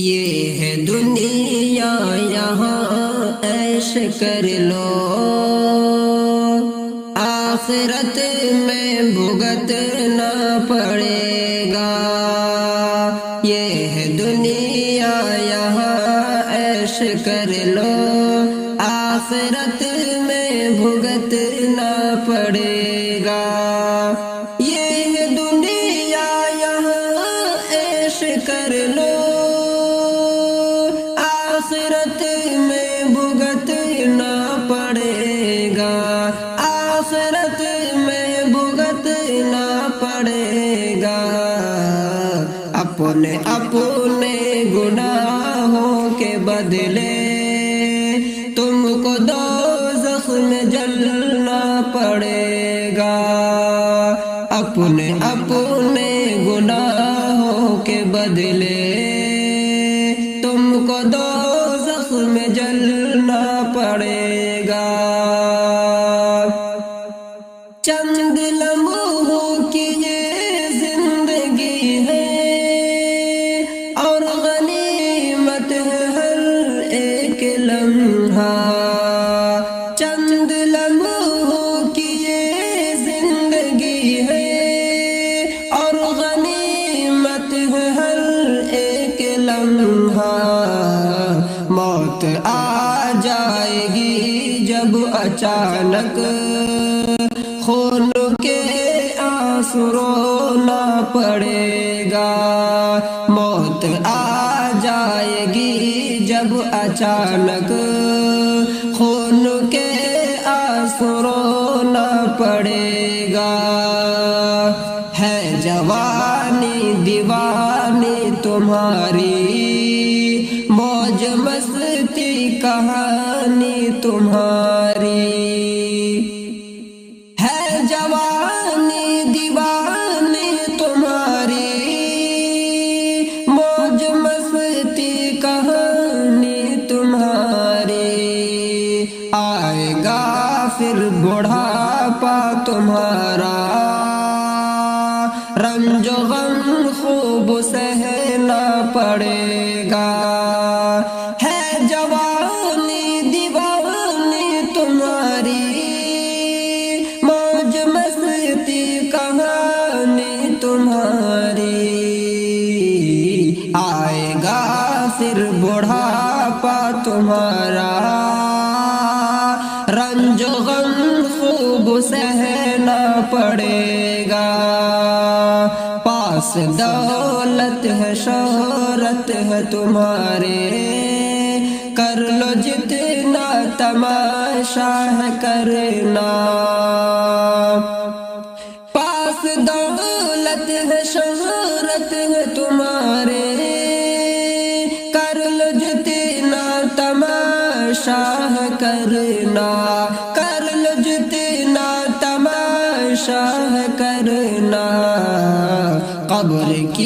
یہ ہے دنیا یہاں عیش کر لو، آخرت میں بھگتنا پڑے گا۔ یہ ہے دنیا یہاں عیش کر لو، آخرت میں بھگتنا پڑے گا۔ یہ ہے دنیا یہاں عیش کر لو، آخرت میں بھگتنا پڑے گا، آخرت میں بھگتنا پڑے گا۔ اپنے گناہوں کے بدلے تم کو دوزخ میں جلنا پڑے گا۔ اپنے گناہوں کے بدلے تم کو دوزخ میں جلنا پڑے گا۔ چند لمحوں کی یہ زندگی ہے اور غنیمت ہے ہر ایک لمحہ۔ چند لمحوں کی یہ زندگی ہے اور غنیمت ہے ہر ایک لمحہ۔ موت آ جائے گی جب اچانک، خون کے آنسو رونا پڑے گا۔ موت آ جائے گی جب اچانک، خون کے آنسو رونا پڑے گا۔ ہے جوانی دیوانی تمہاری، موج مستی کہانی تمہاری۔ ہے جوانی دیوانی تمہاری، موج مستی کہانی تمہاری۔ آئے گا پھر بڑھاپا تمہارا، رنج و غم خوب سہنا پڑے گا۔ ہے جوانی دیوانی تمہاری، موج مستی کہانی تمہاری۔ آئے گا پھر بڑھاپا تمہارا، رنج و غم خوب سہنا پڑے گا۔ پاس دولت ہے شہرت ہے تمہارے، کر لو جتنا تماشا ہے کرنا۔ پاس دولت ہے شہرت ہے تمہارے، کر لو جتنا تماشا ہے کرنا۔ کر لو جتنا تماشا ہے کرنا۔ قبر کی